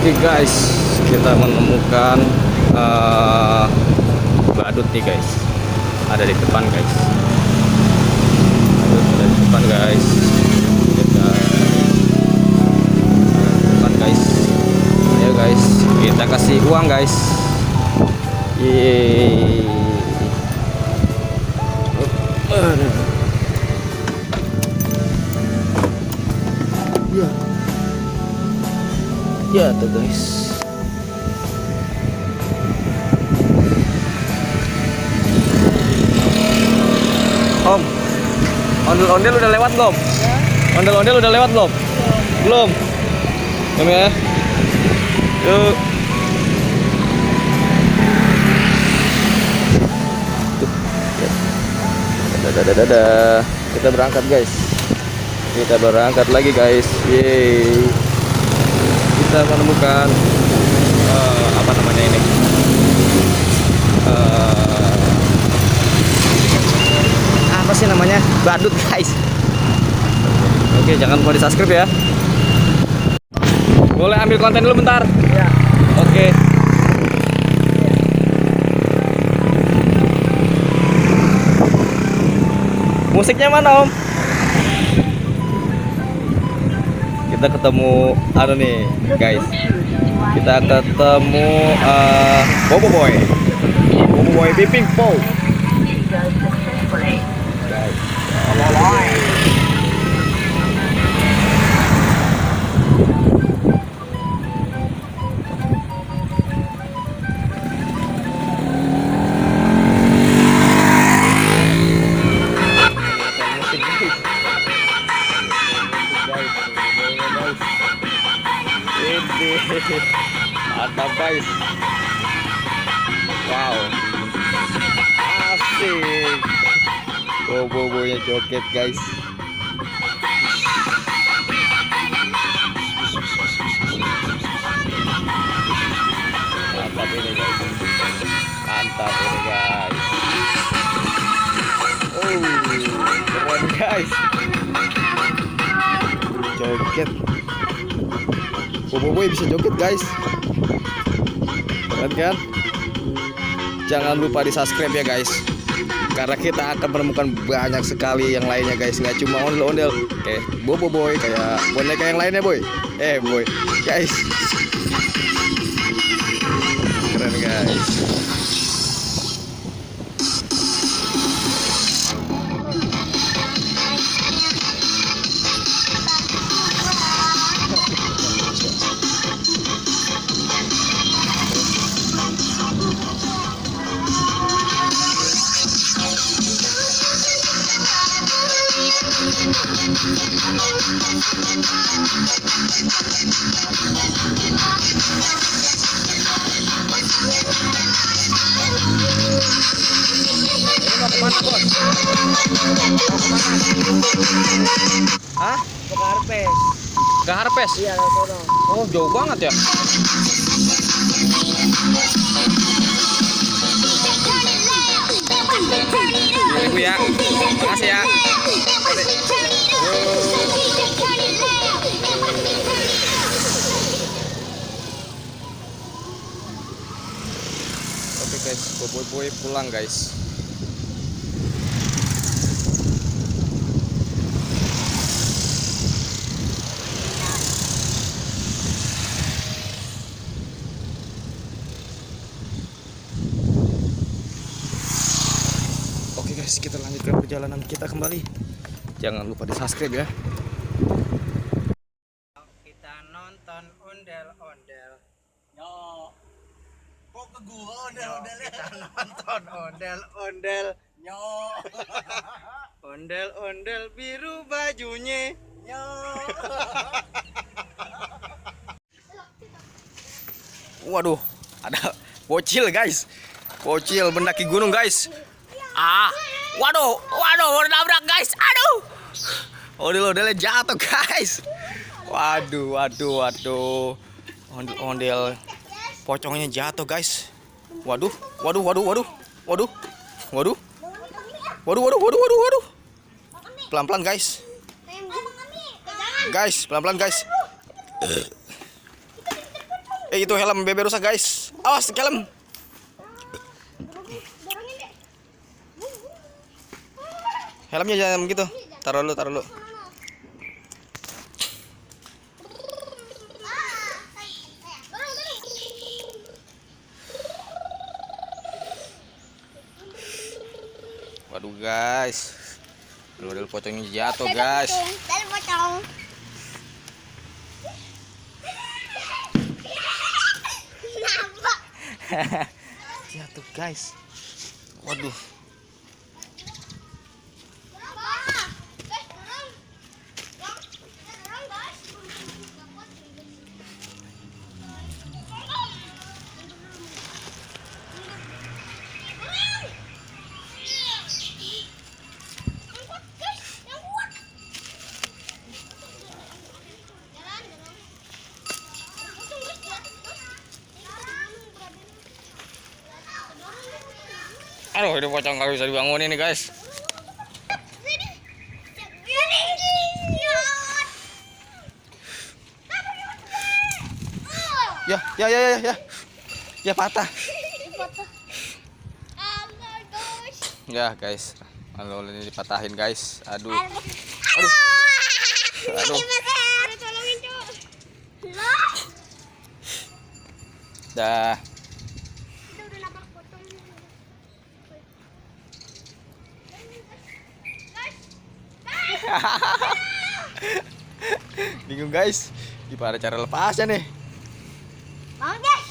Oke guys, kita menemukan badut nih guys. Ada di depan guys. Badut ada di depan guys. Kita di depan guys. Ayo guys, kita kasih uang guys. Yeay. Ya. Ya tuh guys. Om, ondel-ondel udah lewat belum? Ya. Ondel-ondel udah lewat belum? Belum. Belum ya. Yuk. Dadah. Kita berangkat guys. Kita berangkat lagi guys. Yeay. Kita menemukan apa namanya ini? Apa sih namanya? Badut guys. Oke, jangan lupa di subscribe ya. Boleh ambil konten dulu bentar? Ya. Oke. Musiknya mana om? Kita ketemu nih guys. Kita ketemu Bobo Boy Bipping Pow guys. Mantap guys. Wow, asik. Bobo-bobonya joget guys. Mantap ini guys. Mantap ini guys. Oh, keren guys. Joget. Bobo-boy bisa joget guys. Keren kan? Jangan lupa di subscribe ya guys, karena kita akan menemukan banyak sekali yang lainnya guys. Nggak cuma ondel-ondel kayak Bobo Boy, kayak boneka yang lainnya boy. Boy guys. Keren guys. Hah? Ke Harpes. Ke Harpes? Iya, sono. Oh, jauh banget ya. Ibu ya. Makasih ya. Oke guys, Bobo-boy pulang guys. Oke guys, kita lanjutkan perjalanan kita kembali. Jangan lupa di subscribe ya. Kita nonton ondel-ondel. Yo. Kok ke gua ondel-ondel? Kita nonton ondel-ondel. Yo. Ondel-ondel biru bajunya. Yo. Waduh, ada bocil guys. Bocil mendaki gunung guys. Waduh, nabrak guys. Aduh. Ondel-ondelnya jatuh guys. Waduh. Ondel-ondel pocongnya jatuh guys. Waduh. Pelan-pelan guys. Guys, pelan-pelan guys. Itu helm bebe rusak guys. Awas helm. Helmnya jangan begitu. Taruh dulu. Waduh guys. Model pocongnya jatuh guys. Jatuh guys. Waduh. Aduh, ini pocong nggak bisa dibangunin nih guys. Ya patah. Ya guys, kalau ini dipatahin guys. Aduh. Dah. Bingung guys, gimana cara lepasnya nih? Mau guys.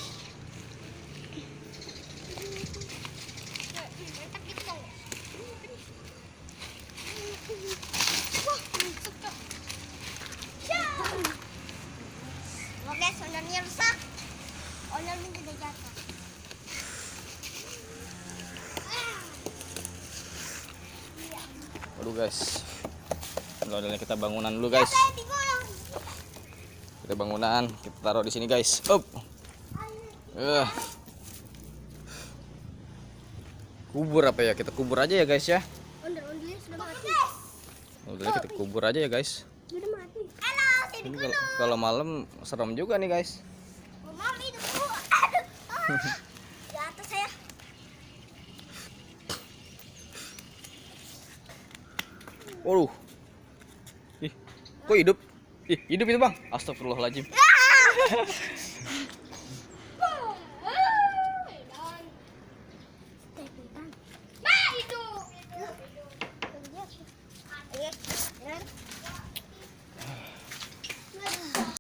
Oke, sonarnya rusak. Sonarnya tidak jatuh. Aduh guys, modalnya kita bangunan dulu guys. Kita bangunan, kita taruh di sini guys. Up. Kubur apa ya? Kita kubur aja ya guys ya. Ondel-ondelnya sudah mati. Udah kita kubur aja ya guys. Sudah mati. Ini kalau malam serem juga nih guys. Mami itu. Aduh. Jatuh saya. Waduh. Ih, kok hidup? Ih, hidup itu bang. Astagfirullahaladzim.